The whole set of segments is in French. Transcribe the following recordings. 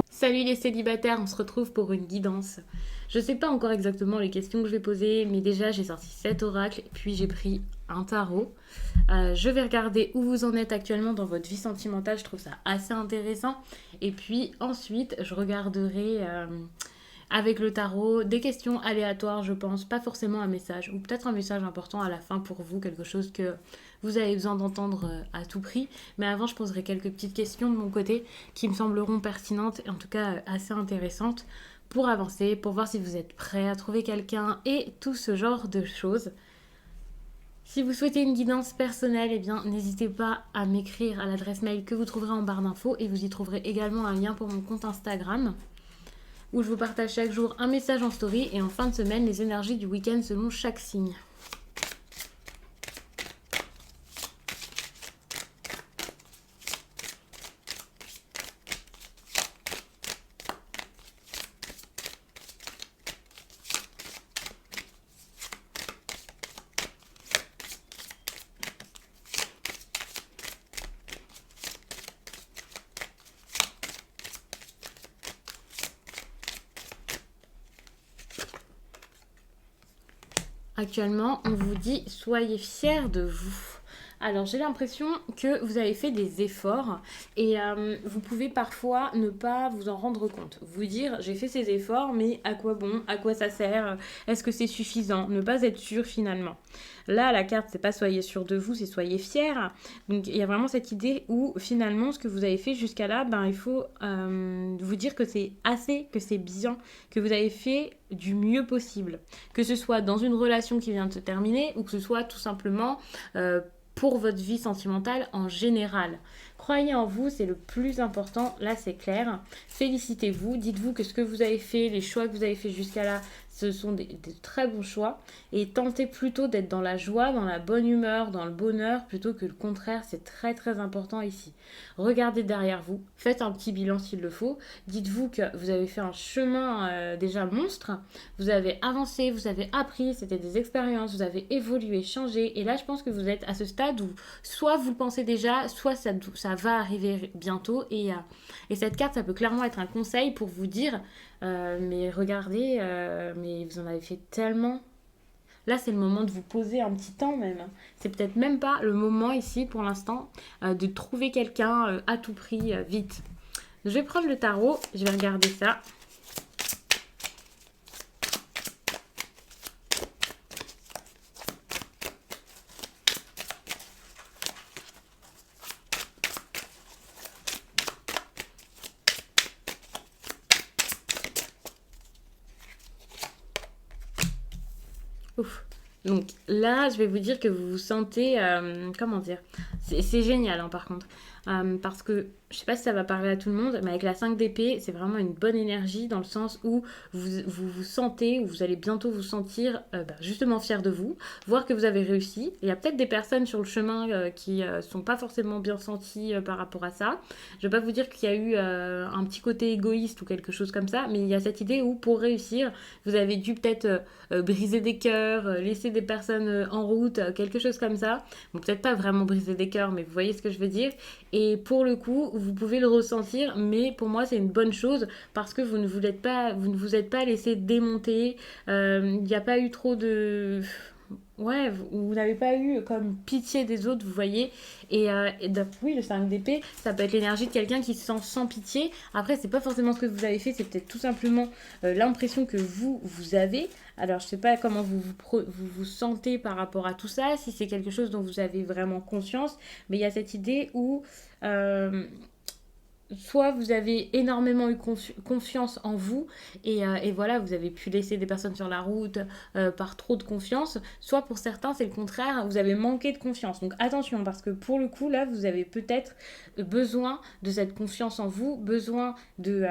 Salut les célibataires, on se retrouve pour une guidance. Je sais pas encore exactement les questions que je vais poser, mais déjà j'ai sorti 7 oracles, puis j'ai pris un tarot. Je vais regarder où vous en êtes actuellement dans votre vie sentimentale, je trouve ça assez intéressant. Et puis ensuite, je regarderai avec le tarot des questions aléatoires, je pense, pas forcément un message, ou peut-être un message important à la fin pour vous, quelque chose que vous avez besoin d'entendre à tout prix. Mais avant, je poserai quelques petites questions de mon côté qui me sembleront pertinentes et en tout cas assez intéressantes pour avancer, pour voir si vous êtes prêt à trouver quelqu'un et tout ce genre de choses. Si vous souhaitez une guidance personnelle, eh bien, n'hésitez pas à m'écrire à l'adresse mail que vous trouverez en barre d'infos et vous y trouverez également un lien pour mon compte Instagram où je vous partage chaque jour un message en story et en fin de semaine les énergies du week-end selon chaque signe. Actuellement, on vous dit soyez fiers de vous. Alors j'ai l'impression que vous avez fait des efforts et vous pouvez parfois ne pas vous en rendre compte. Vous dire j'ai fait ces efforts mais à quoi bon, à quoi ça sert, est-ce que c'est suffisant, ne pas être sûr finalement. Là la carte c'est pas soyez sûr de vous, c'est soyez fiers. Donc il y a vraiment cette idée où finalement ce que vous avez fait jusqu'à là, ben, il faut vous dire que c'est assez, que c'est bien, que vous avez fait du mieux possible. Que ce soit dans une relation qui vient de se terminer ou que ce soit tout simplement pour votre vie sentimentale en général. Croyez en vous, c'est le plus important, là c'est clair. Félicitez-vous, dites-vous que ce que vous avez fait, les choix que vous avez fait jusqu'à là, ce sont des très bons choix. Et tentez plutôt d'être dans la joie, dans la bonne humeur, dans le bonheur, plutôt que le contraire, c'est très très important ici. Regardez derrière vous, faites un petit bilan s'il le faut. Dites-vous que vous avez fait un chemin déjà monstre, vous avez avancé, vous avez appris, c'était des expériences, vous avez évolué, changé. Et là, je pense que vous êtes à ce stade où soit vous le pensez déjà, soit ça va arriver bientôt. Et cette carte, ça peut clairement être un conseil pour vous dire, mais regardez, mais vous en avez fait tellement. Là, c'est le moment de vous poser un petit temps même. C'est peut-être même pas le moment ici pour l'instant de trouver quelqu'un à tout prix vite. Je vais prendre le tarot, je vais regarder ça. Ouf. Donc là, je vais vous dire que vous vous sentez, comment dire, c'est génial hein, par contre. Parce que je sais pas si ça va parler à tout le monde, mais avec la 5 d'épée, c'est vraiment une bonne énergie dans le sens où vous sentez, ou vous allez bientôt vous sentir justement fier de vous, voir que vous avez réussi. Il y a peut-être des personnes sur le chemin qui sont pas forcément bien senties par rapport à ça. Je vais pas vous dire qu'il y a eu un petit côté égoïste ou quelque chose comme ça, mais il y a cette idée où pour réussir, vous avez dû peut-être briser des cœurs, laisser des personnes en route, quelque chose comme ça. Bon, peut-être pas vraiment briser des cœurs, mais vous voyez ce que je veux dire. Et pour le coup, vous pouvez le ressentir, mais pour moi, c'est une bonne chose parce que vous ne vous êtes pas laissé démonter. Il n'y a pas eu trop de... Ouais, vous n'avez pas eu comme pitié des autres, vous voyez. Oui, le 5 d'épée, ça peut être l'énergie de quelqu'un qui se sent sans pitié. Après, c'est pas forcément ce que vous avez fait, c'est peut-être tout simplement l'impression que vous avez. Alors, je sais pas comment vous sentez par rapport à tout ça, si c'est quelque chose dont vous avez vraiment conscience, mais il y a cette idée où soit vous avez énormément eu confiance en vous et voilà, vous avez pu laisser des personnes sur la route par trop de confiance, soit pour certains c'est le contraire, vous avez manqué de confiance. Donc attention parce que pour le coup là, vous avez peut-être besoin de cette confiance en vous, besoin de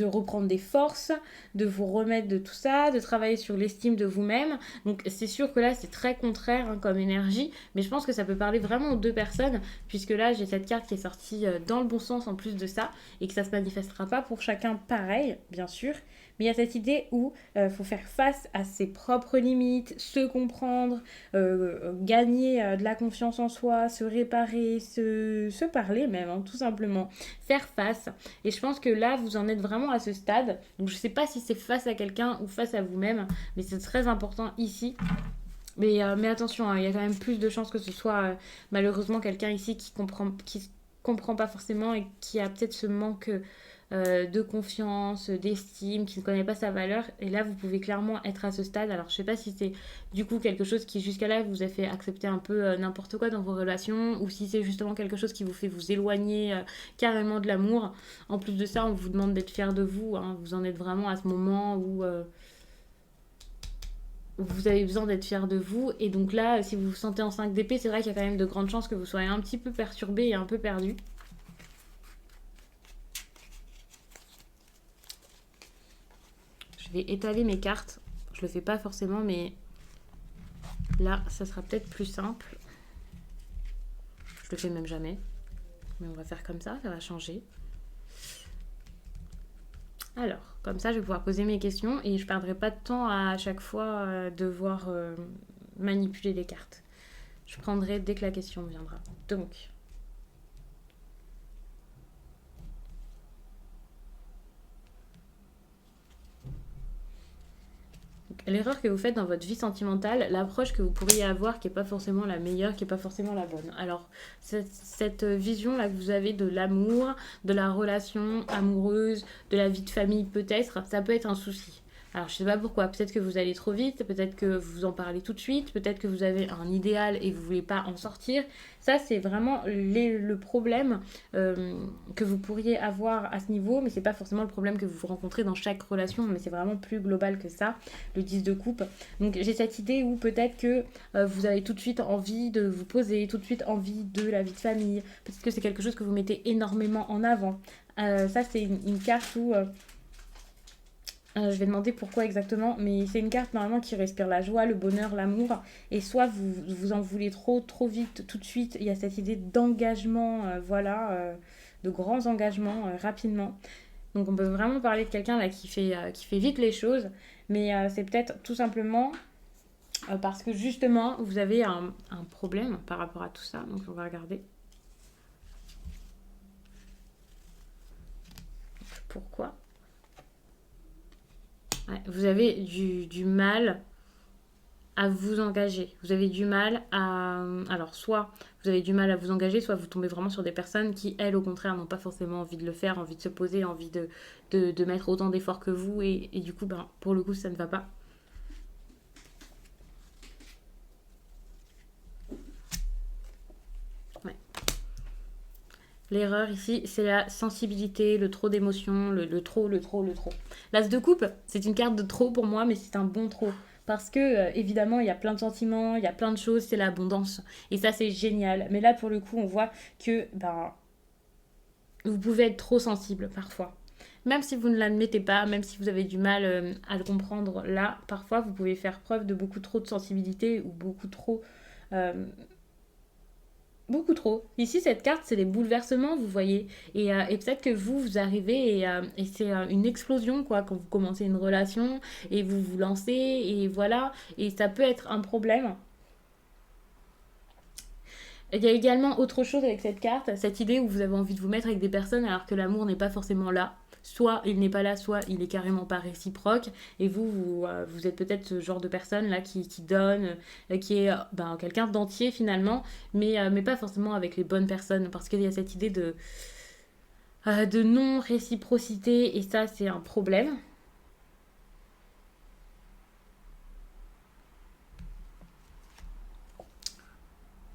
reprendre des forces, de vous remettre de tout ça, de travailler sur l'estime de vous-même. Donc c'est sûr que là c'est très contraire hein, comme énergie, mais je pense que ça peut parler vraiment aux deux personnes, puisque là j'ai cette carte qui est sortie dans le bon sens en plus de ça, et que ça se manifestera pas pour chacun pareil, bien sûr, Mais il y a cette idée où il faut faire face à ses propres limites, se comprendre, gagner de la confiance en soi, se réparer, se parler même, hein, tout simplement, faire face. Et je pense que là, vous en êtes vraiment à ce stade. Donc je sais pas si c'est face à quelqu'un ou face à vous-même, mais c'est très important ici. Mais attention, hein, il y a quand même plus de chances que ce soit malheureusement quelqu'un ici qui comprend pas forcément et qui a peut-être ce manque de confiance, d'estime, qui ne connaît pas sa valeur. Et là, vous pouvez clairement être à ce stade. Alors, je sais pas si c'est du coup quelque chose qui jusqu'à là vous a fait accepter un peu n'importe quoi dans vos relations, ou si c'est justement quelque chose qui vous fait vous éloigner carrément de l'amour. En plus de ça, on vous demande d'être fier de vous, hein. Vous en êtes vraiment à ce moment où vous avez besoin d'être fier de vous. Et donc là, si vous vous sentez en 5 d'épée, c'est vrai qu'il y a quand même de grandes chances que vous soyez un petit peu perturbé et un peu perdu. Je vais étaler mes cartes. Je le fais pas forcément, mais là, ça sera peut-être plus simple. Je le fais même jamais. Mais on va faire comme ça va changer. Alors, comme ça, je vais pouvoir poser mes questions et je ne perdrai pas de temps à chaque fois devoir manipuler les cartes. Je prendrai dès que la question viendra. Donc, l'erreur que vous faites dans votre vie sentimentale, l'approche que vous pourriez avoir qui n'est pas forcément la meilleure, qui n'est pas forcément la bonne. Alors, cette vision-là que vous avez de l'amour, de la relation amoureuse, de la vie de famille peut-être, ça peut être un souci. Alors, je sais pas pourquoi. Peut-être que vous allez trop vite, peut-être que vous en parlez tout de suite, peut-être que vous avez un idéal et vous voulez pas en sortir. Ça, c'est vraiment le problème que vous pourriez avoir à ce niveau, mais c'est pas forcément le problème que vous rencontrez dans chaque relation, mais c'est vraiment plus global que ça, le 10 de coupe. Donc, j'ai cette idée où peut-être que vous avez tout de suite envie de vous poser, tout de suite envie de la vie de famille. Peut-être que c'est quelque chose que vous mettez énormément en avant. Ça, c'est une carte où je vais demander pourquoi exactement, mais c'est une carte normalement qui respire la joie, le bonheur, l'amour. Et soit vous en voulez trop vite, tout de suite. Il y a cette idée d'engagement, de grands engagements rapidement. Donc on peut vraiment parler de quelqu'un là qui fait vite les choses, mais c'est peut-être tout simplement parce que justement vous avez un problème par rapport à tout ça. Donc on va regarder pourquoi. Ouais, vous avez du mal à vous engager. Vous avez du mal à... Alors, soit vous avez du mal à vous engager, soit vous tombez vraiment sur des personnes qui, elles, au contraire, n'ont pas forcément envie de le faire, envie de se poser, envie de mettre autant d'efforts que vous. Et du coup, ben, pour le coup, ça ne va pas. Ouais. L'erreur ici, c'est la sensibilité, le trop d'émotions, le trop, le trop, le trop. L'as de coupe, c'est une carte de trop pour moi, mais c'est un bon trop. Parce que, évidemment, il y a plein de sentiments, il y a plein de choses, c'est l'abondance. Et ça, c'est génial. Mais là, pour le coup, on voit que ben, vous pouvez être trop sensible parfois. Même si vous ne l'admettez pas, même si vous avez du mal à le comprendre, là, parfois, vous pouvez faire preuve de beaucoup trop de sensibilité ou beaucoup trop euh, beaucoup trop. Ici, cette carte, c'est les bouleversements, vous voyez. Et peut-être que vous arrivez et c'est une explosion, quoi, quand vous commencez une relation et vous vous lancez, et voilà. Et ça peut être un problème. Il y a également autre chose avec cette carte, cette idée où vous avez envie de vous mettre avec des personnes alors que l'amour n'est pas forcément là. Soit il n'est pas là, soit il est carrément pas réciproque. Et vous êtes peut-être ce genre de personne là qui donne, qui est ben, quelqu'un d'entier finalement, mais pas forcément avec les bonnes personnes. Parce qu'il y a cette idée de non-réciprocité et ça c'est un problème.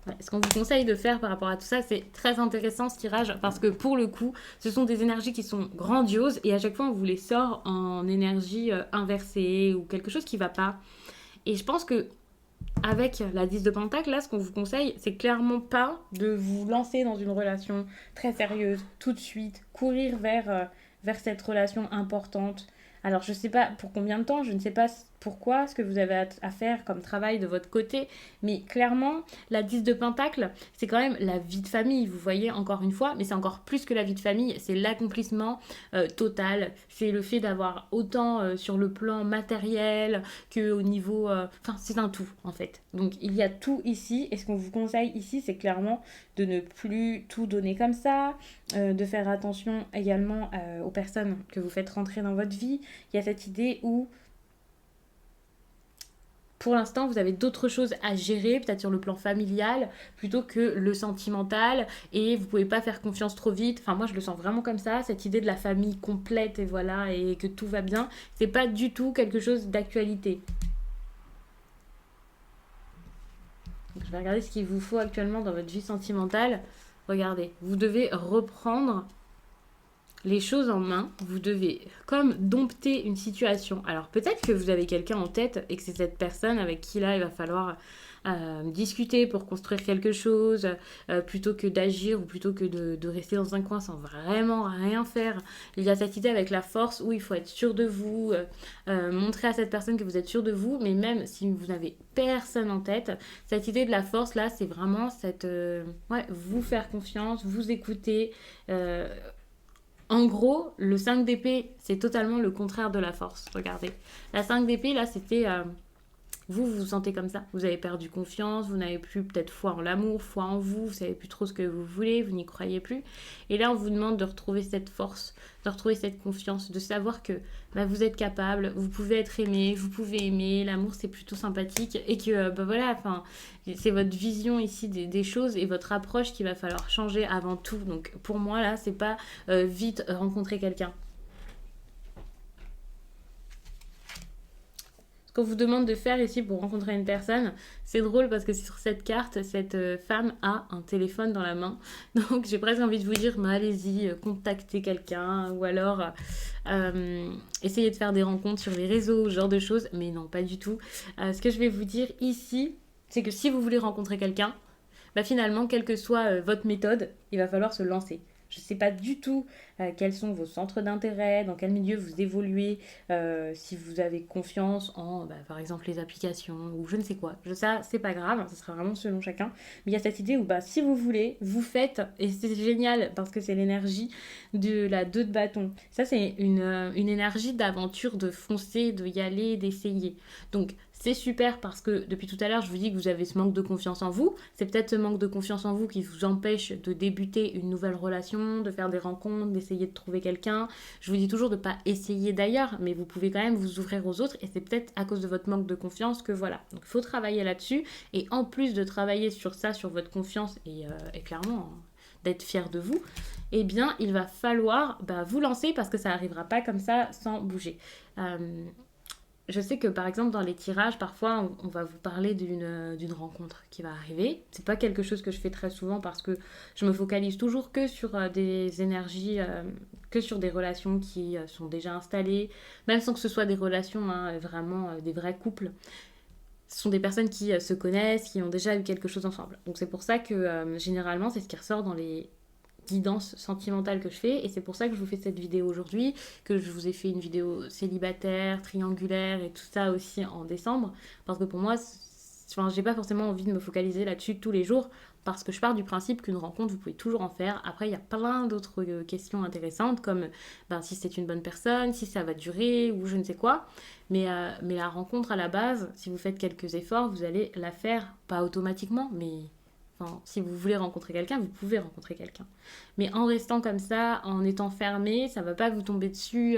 Ouais, ce qu'on vous conseille de faire par rapport à tout ça, c'est très intéressant ce tirage parce que pour le coup, ce sont des énergies qui sont grandioses et à chaque fois on vous les sort en énergie inversée ou quelque chose qui va pas. Et je pense que avec la 10 de Pentacle, là, ce qu'on vous conseille, c'est clairement pas de vous lancer dans une relation très sérieuse tout de suite, courir vers cette relation importante. Alors, je sais pas pour combien de temps, je ne sais pas pourquoi, ce que vous avez à faire comme travail de votre côté. Mais clairement, la 10 de Pentacle, c'est quand même la vie de famille, vous voyez, encore une fois, mais c'est encore plus que la vie de famille, c'est l'accomplissement total, c'est le fait d'avoir autant sur le plan matériel qu'au niveau... Enfin, c'est un tout, en fait. Donc, il y a tout ici, et ce qu'on vous conseille ici, c'est clairement de ne plus tout donner comme ça, de faire attention également aux personnes que vous faites rentrer dans votre vie. Il y a cette idée où pour l'instant, vous avez d'autres choses à gérer, peut-être sur le plan familial, plutôt que le sentimental, et vous pouvez pas faire confiance trop vite. Enfin, moi, je le sens vraiment comme ça, cette idée de la famille complète, et voilà, et que tout va bien, c'est pas du tout quelque chose d'actualité. Donc, je vais regarder ce qu'il vous faut actuellement dans votre vie sentimentale. Regardez, vous devez reprendre les choses en main, vous devez comme dompter une situation. Alors peut-être que vous avez quelqu'un en tête et que c'est cette personne avec qui là il va falloir discuter pour construire quelque chose, plutôt que d'agir ou plutôt que de rester dans un coin sans vraiment rien faire. Il y a cette idée avec la force où il faut être sûr de vous, montrer à cette personne que vous êtes sûr de vous, mais même si vous n'avez personne en tête, cette idée de la force là, c'est vraiment cette... ouais, vous faire confiance, vous écouter. En gros, le 5 d'épée, c'est totalement le contraire de la force. Regardez. La 5 d'épée, là, c'était... vous, vous vous sentez comme ça. Vous avez perdu confiance, vous n'avez plus peut-être foi en l'amour, foi en vous, vous savez plus trop ce que vous voulez, vous n'y croyez plus. Et là, on vous demande de retrouver cette force, de retrouver cette confiance, de savoir que bah, vous êtes capable, vous pouvez être aimé, vous pouvez aimer, l'amour c'est plutôt sympathique et que bah, voilà, enfin, c'est votre vision ici des choses et votre approche qu'il va falloir changer avant tout. Donc pour moi, là, c'est pas vite rencontrer quelqu'un. Qu'on vous demande de faire ici pour rencontrer une personne, c'est drôle parce que sur cette carte, cette femme a un téléphone dans la main. Donc j'ai presque envie de vous dire, mais allez-y, contactez quelqu'un ou alors essayez de faire des rencontres sur les réseaux, ce genre de choses. Mais non, pas du tout. Ce que je vais vous dire ici, c'est que si vous voulez rencontrer quelqu'un, bah finalement, quelle que soit votre méthode, il va falloir se lancer. Je ne sais pas du tout quels sont vos centres d'intérêt, dans quel milieu vous évoluez, si vous avez confiance en, bah, par exemple, les applications ou je ne sais quoi. Ça, c'est pas grave, ça sera vraiment selon chacun. Mais il y a cette idée où, bah, si vous voulez, vous faites, et c'est génial parce que c'est l'énergie de la 2 de bâton. Ça, c'est une énergie d'aventure, de foncer, de y aller, d'essayer. Donc, c'est super parce que depuis tout à l'heure, je vous dis que vous avez ce manque de confiance en vous. C'est peut-être ce manque de confiance en vous qui vous empêche de débuter une nouvelle relation, de faire des rencontres, d'essayer de trouver quelqu'un. Je vous dis toujours de ne pas essayer d'ailleurs, mais vous pouvez quand même vous ouvrir aux autres et c'est peut-être à cause de votre manque de confiance que voilà. Donc il faut travailler là-dessus et en plus de travailler sur ça, sur votre confiance et clairement d'être fier de vous, eh bien il va falloir vous lancer parce que ça n'arrivera pas comme ça sans bouger. Je sais que par exemple dans les tirages, parfois on va vous parler d'une rencontre qui va arriver. C'est pas quelque chose que je fais très souvent parce que je me focalise toujours que sur des énergies, que sur des relations qui sont déjà installées, même sans que ce soit des relations vraiment des vrais couples. Ce sont des personnes qui se connaissent, qui ont déjà eu quelque chose ensemble. Donc c'est pour ça que généralement c'est ce qui ressort dans les guidance sentimentale que je fais et c'est pour ça que je vous fais cette vidéo aujourd'hui, que je vous ai fait une vidéo célibataire, triangulaire et tout ça aussi en décembre parce que pour moi, enfin, j'ai pas forcément envie de me focaliser là-dessus tous les jours parce que je pars du principe qu'une rencontre, vous pouvez toujours en faire. Après, il y a plein d'autres questions intéressantes comme si c'est une bonne personne, si ça va durer ou je ne sais quoi. Mais la rencontre à la base, si vous faites quelques efforts, vous allez la faire, pas automatiquement, mais enfin, si vous voulez rencontrer quelqu'un, vous pouvez rencontrer quelqu'un. Mais en restant comme ça, en étant fermé, ça va pas vous tomber dessus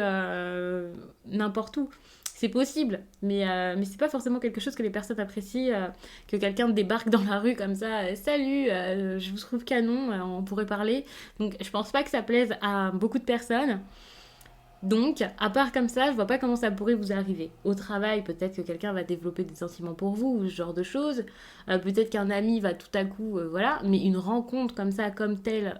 n'importe où. C'est possible, mais c'est pas forcément quelque chose que les personnes apprécient, que quelqu'un débarque dans la rue comme ça, salut, je vous trouve canon, on pourrait parler. Donc je pense pas que ça plaise à beaucoup de personnes. Donc, à part comme ça, je vois pas comment ça pourrait vous arriver. Au travail, peut-être que quelqu'un va développer des sentiments pour vous, ou ce genre de choses. Peut-être qu'un ami va tout à coup, voilà. Mais une rencontre comme ça, comme telle,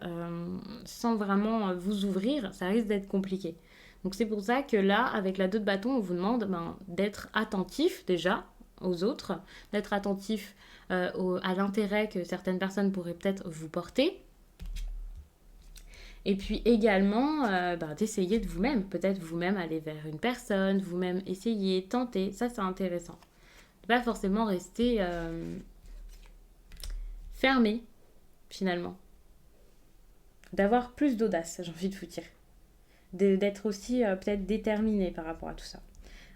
sans vraiment vous ouvrir, ça risque d'être compliqué. Donc c'est pour ça que là, avec la 2 de bâton, on vous demande d'être attentif déjà aux autres, d'être attentif à l'intérêt que certaines personnes pourraient peut-être vous porter Et puis également, d'essayer de vous-même. Peut-être vous-même aller vers une personne, vous-même essayer, tenter. Ça, c'est intéressant. Ne pas forcément rester fermé, finalement. D'avoir plus d'audace, j'ai envie de vous dire. D'être aussi peut-être déterminé par rapport à tout ça.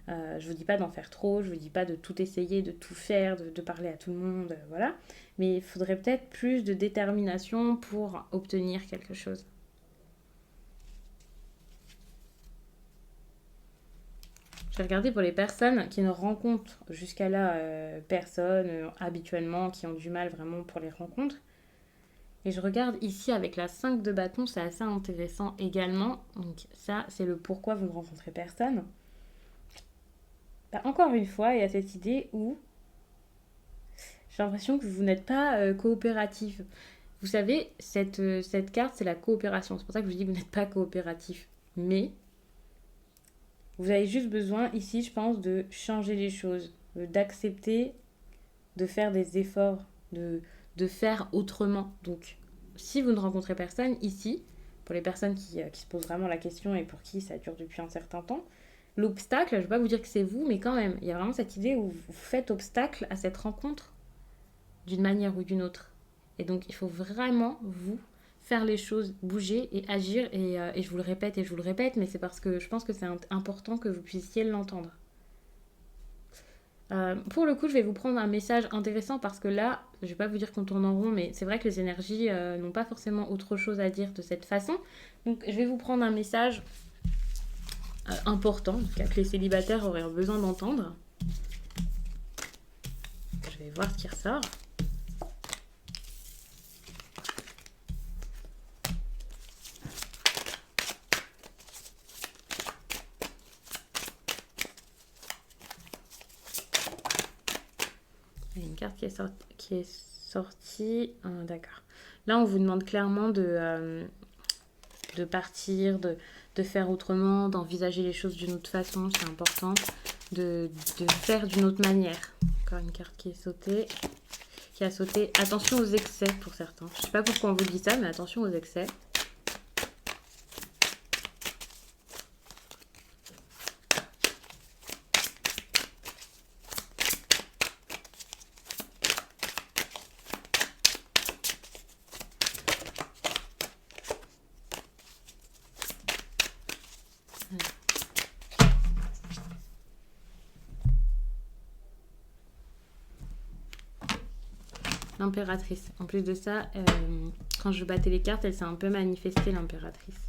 Je vous dis pas d'en faire trop, je vous dis pas de tout essayer, de tout faire, de parler à tout le monde, voilà. Mais il faudrait peut-être plus de détermination pour obtenir quelque chose. Je vais regarder pour les personnes qui ne rencontrent jusqu'à là personne habituellement, qui ont du mal vraiment pour les rencontres. Et je regarde ici avec la 5 de bâton, c'est assez intéressant également. Donc ça, c'est le pourquoi vous ne rencontrez personne. Encore une fois, il y a cette idée où j'ai l'impression que vous n'êtes pas coopératif. Vous savez, cette carte, c'est la coopération. C'est pour ça que je vous dis que vous n'êtes pas coopératif. Mais vous avez juste besoin ici, je pense, de changer les choses, d'accepter de faire des efforts, de faire autrement. Donc, si vous ne rencontrez personne ici, pour les personnes qui se posent vraiment la question et pour qui ça dure depuis un certain temps, l'obstacle, je ne vais pas vous dire que c'est vous, mais quand même, il y a vraiment cette idée où vous faites obstacle à cette rencontre d'une manière ou d'une autre. Et donc, il faut vraiment, vous, faire les choses, bouger et agir. Et je vous le répète et je vous le répète, mais c'est parce que je pense que c'est important que vous puissiez l'entendre. Pour le coup, je vais vous prendre un message intéressant parce que là, je vais pas vous dire qu'on tourne en rond, mais c'est vrai que les énergies n'ont pas forcément autre chose à dire de cette façon. Donc, je vais vous prendre un message important, en tout cas que les célibataires auraient besoin d'entendre. Je vais voir ce qui ressort. Il y a une carte qui est sortie. D'accord. Là, on vous demande clairement de partir, de faire autrement, d'envisager les choses d'une autre façon, c'est important, de faire d'une autre manière. Encore une carte qui a sauté. Attention aux excès pour certains. Je ne sais pas pourquoi on vous dit ça, mais attention aux excès. L'impératrice. En plus de ça, quand je battais les cartes, elle s'est un peu manifestée, l'impératrice.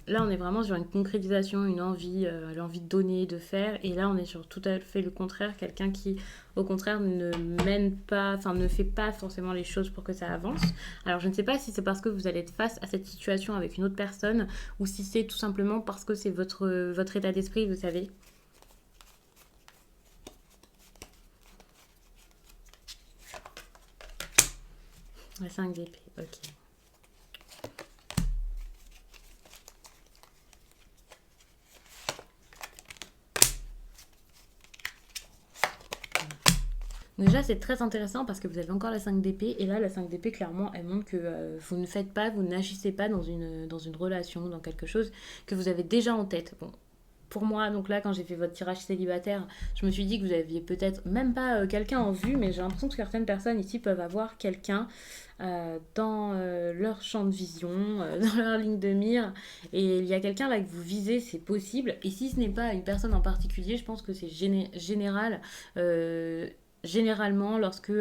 Là, on est vraiment sur une concrétisation, une envie, l'envie de donner, de faire. Et là, on est sur tout à fait le contraire. Quelqu'un qui, au contraire, ne mène pas, enfin, ne fait pas forcément les choses pour que ça avance. Alors, je ne sais pas si c'est parce que vous allez être face à cette situation avec une autre personne ou si c'est tout simplement parce que c'est votre état d'esprit, vous savez. La 5 d'épée, ok. Déjà, c'est très intéressant parce que vous avez encore la 5 d'épée. Et là, la 5 d'épée, clairement, elle montre que vous ne faites pas, vous n'agissez pas dans une relation, dans quelque chose que vous avez déjà en tête. Bon, pour moi, donc là, quand j'ai fait votre tirage célibataire, je me suis dit que vous aviez peut-être même pas quelqu'un en vue, mais j'ai l'impression que certaines personnes ici peuvent avoir quelqu'un dans leur champ de vision, dans leur ligne de mire. Et il y a quelqu'un là que vous visez, c'est possible. Et si ce n'est pas une personne en particulier, je pense que c'est général. Généralement, lorsque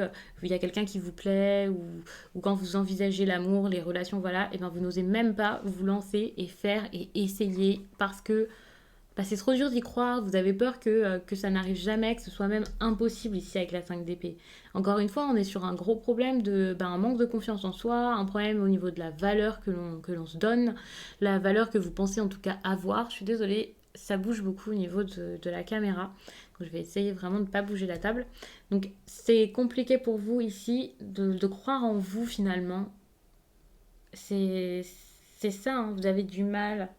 il y a quelqu'un qui vous plaît ou quand vous envisagez l'amour, les relations, voilà, et ben vous n'osez même pas vous lancer et faire et essayer parce que c'est trop dur d'y croire, vous avez peur que ça n'arrive jamais, que ce soit même impossible ici avec la 5 d'épée. Encore une fois, on est sur un gros problème un manque de confiance en soi, un problème au niveau de la valeur que l'on se donne, la valeur que vous pensez en tout cas avoir. Je suis désolée, ça bouge beaucoup au niveau de la caméra. Donc, je vais essayer vraiment de ne pas bouger la table. Donc c'est compliqué pour vous ici de croire en vous finalement. C'est ça, hein, vous avez du mal.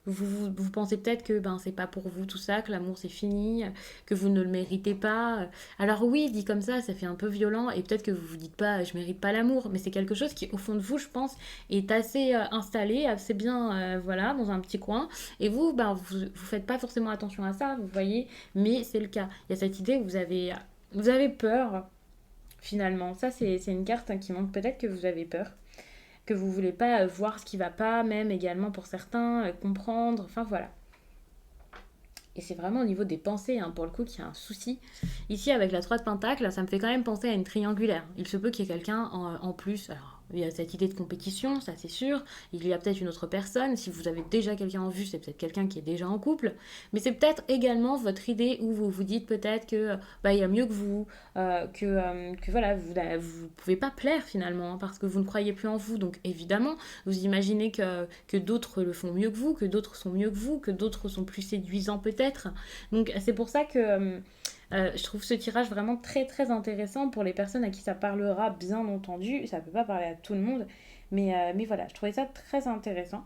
Vous pensez peut-être que ben c'est pas pour vous tout ça, que l'amour c'est fini, que vous ne le méritez pas. Alors oui, dit comme ça fait un peu violent et peut-être que vous vous dites pas je mérite pas l'amour, mais c'est quelque chose qui au fond de vous, je pense, est assez installé, assez bien voilà, dans un petit coin et vous ben vous faites pas forcément attention à ça, vous voyez, mais c'est le cas. Il y a cette idée où vous avez peur finalement. Ça c'est une carte qui montre peut-être que vous avez peur que vous voulez pas voir ce qui va pas, même également pour certains, comprendre, enfin voilà. Et c'est vraiment au niveau des pensées, hein, pour le coup, qu'il y a un souci. Ici, avec la 3 de Pentacle, ça me fait quand même penser à une triangulaire. Il se peut qu'il y ait quelqu'un en plus. Alors, il y a cette idée de compétition, ça c'est sûr. Il y a peut-être une autre personne. Si vous avez déjà quelqu'un en vue, c'est peut-être quelqu'un qui est déjà en couple. Mais c'est peut-être également votre idée où vous vous dites peut-être que bah, il y a mieux que vous, que voilà, vous pouvez pas plaire finalement, hein, parce que vous ne croyez plus en vous. Donc évidemment, vous imaginez que d'autres le font mieux que vous, que d'autres sont mieux que vous, que d'autres sont plus séduisants peut-être. Donc c'est pour ça que je trouve ce tirage vraiment très très intéressant pour les personnes à qui ça parlera, bien entendu. Ça peut pas parler à tout le monde, mais voilà, je trouvais ça très intéressant.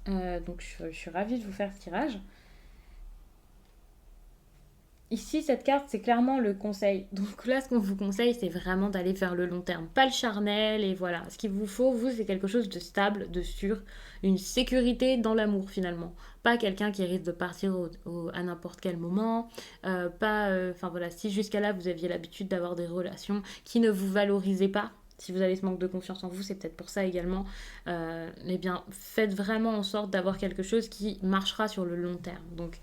Donc je suis ravie de vous faire ce tirage. Ici, cette carte, c'est clairement le conseil. Donc là, ce qu'on vous conseille, c'est vraiment d'aller vers le long terme, pas le charnel. Et voilà, ce qu'il vous faut, vous, c'est quelque chose de stable, de sûr, une sécurité dans l'amour finalement. Pas quelqu'un qui risque de partir à n'importe quel moment. Pas, enfin voilà, si jusqu'à là, vous aviez l'habitude d'avoir des relations qui ne vous valorisaient pas. Si vous avez ce manque de confiance en vous, c'est peut-être pour ça également. Eh bien, faites vraiment en sorte d'avoir quelque chose qui marchera sur le long terme. Donc,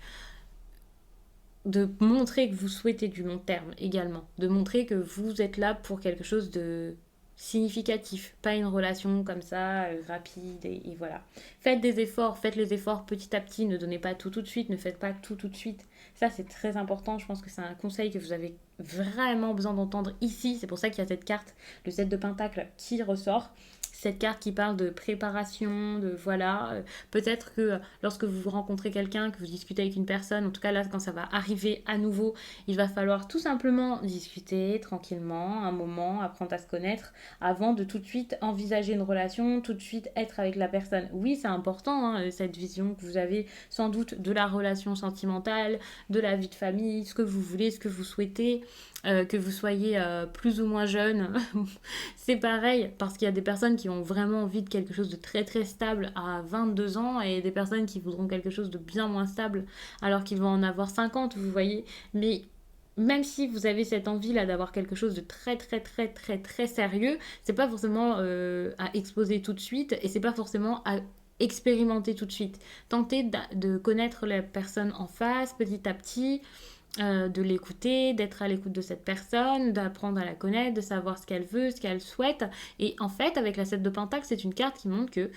de montrer que vous souhaitez du long terme également, de montrer que vous êtes là pour quelque chose de significatif, pas une relation comme ça, rapide, et voilà. Faites des efforts, faites les efforts petit à petit, ne donnez pas tout tout de suite, ne faites pas tout tout de suite. Ça, c'est très important, je pense que c'est un conseil que vous avez vraiment besoin d'entendre ici, c'est pour ça qu'il y a cette carte, le 7 de Pentacle, qui ressort. Cette carte qui parle de préparation, de voilà. Peut-être que lorsque vous rencontrez quelqu'un, que vous discutez avec une personne, en tout cas là, quand ça va arriver à nouveau, il va falloir tout simplement discuter tranquillement, un moment, apprendre à se connaître, avant de tout de suite envisager une relation, tout de suite être avec la personne. Oui, c'est important, hein, cette vision que vous avez sans doute de la relation sentimentale, de la vie de famille, ce que vous voulez, ce que vous souhaitez, que vous soyez plus ou moins jeune. C'est pareil, parce qu'il y a des personnes qui ont vraiment envie de quelque chose de très très stable à 22 ans et des personnes qui voudront quelque chose de bien moins stable alors qu'ils vont en avoir 50, vous voyez. Mais même si vous avez cette envie là d'avoir quelque chose de très très très très très sérieux, c'est pas forcément à exposer tout de suite et c'est pas forcément à expérimenter tout de suite. Tentez de connaître la personne en face petit à petit, de l'écouter, d'être à l'écoute de cette personne, d'apprendre à la connaître, de savoir ce qu'elle veut, ce qu'elle souhaite. Et en fait, avec la 7 de Pentacle, c'est une carte qui montre que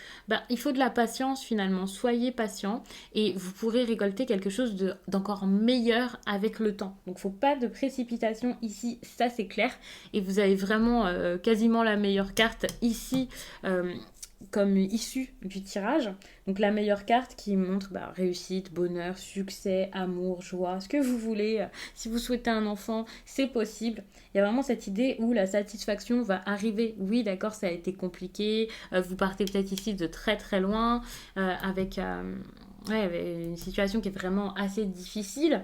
il faut de la patience finalement. Soyez patient et vous pourrez récolter quelque chose d'encore meilleur avec le temps. Donc, faut pas de précipitation ici, ça c'est clair. Et vous avez vraiment quasiment la meilleure carte ici. Comme issue du tirage. Donc la meilleure carte qui montre réussite, bonheur, succès, amour, joie, ce que vous voulez. Si vous souhaitez un enfant, c'est possible. Il y a vraiment cette idée où la satisfaction va arriver. Oui, d'accord, ça a été compliqué. Vous partez peut-être ici de très très loin avec une situation qui est vraiment assez difficile.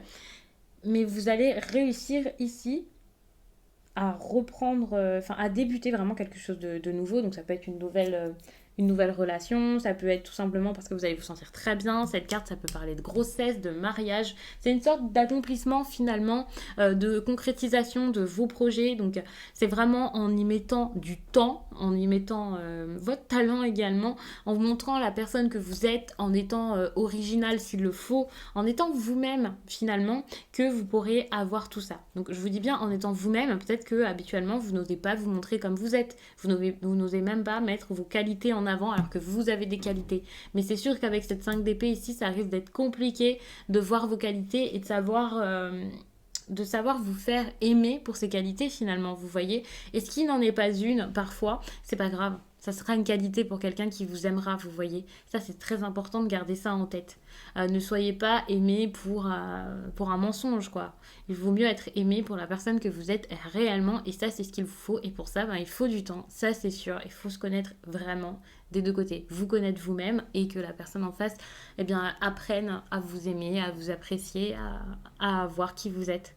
Mais vous allez réussir ici à reprendre, à débuter vraiment quelque chose de nouveau. Donc ça peut être une nouvelle relation, ça peut être tout simplement parce que vous allez vous sentir très bien. Cette carte, ça peut parler de grossesse, de mariage. C'est une sorte d'accomplissement finalement, de concrétisation de vos projets. Donc c'est vraiment en y mettant du temps, en y mettant votre talent également, en vous montrant la personne que vous êtes, en étant original s'il le faut, en étant vous-même finalement, que vous pourrez avoir tout ça. Donc je vous dis bien en étant vous-même, peut-être que habituellement vous n'osez pas vous montrer comme vous êtes, vous n'osez même pas mettre vos qualités en avant alors que vous avez des qualités. Mais c'est sûr qu'avec cette 5 d'épée ici, ça risque d'être compliqué de voir vos qualités et de savoir vous faire aimer pour ces qualités finalement, vous voyez. Et ce qui n'en est pas une, parfois, c'est pas grave. Ça sera une qualité pour quelqu'un qui vous aimera, vous voyez. Ça, c'est très important de garder ça en tête. Ne soyez pas aimé pour un mensonge, quoi. Il vaut mieux être aimé pour la personne que vous êtes réellement, et ça, c'est ce qu'il vous faut. Et pour ça, ben, il faut du temps, ça, c'est sûr. Il faut se connaître vraiment des deux côtés. Vous connaître vous-même et que la personne en face, eh bien, apprenne à vous aimer, à vous apprécier, à voir qui vous êtes.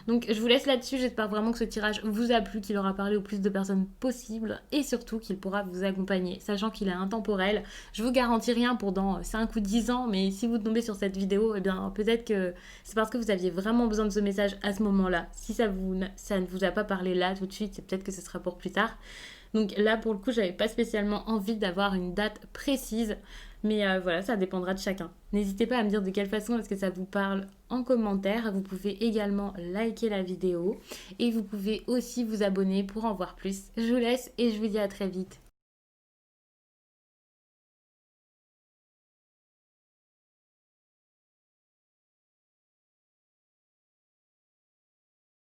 Donc je vous laisse là-dessus, j'espère vraiment que ce tirage vous a plu, qu'il aura parlé au plus de personnes possible et surtout qu'il pourra vous accompagner, sachant qu'il est intemporel. Je vous garantis rien pour dans 5 ou 10 ans, mais si vous tombez sur cette vidéo, eh bien peut-être que c'est parce que vous aviez vraiment besoin de ce message à ce moment-là. Si ça ne vous a pas parlé là tout de suite, c'est peut-être que ce sera pour plus tard. Donc là, pour le coup, j'avais pas spécialement envie d'avoir une date précise. Mais voilà, ça dépendra de chacun. N'hésitez pas à me dire de quelle façon est-ce que ça vous parle en commentaire. Vous pouvez également liker la vidéo. Et vous pouvez aussi vous abonner pour en voir plus. Je vous laisse et je vous dis à très vite.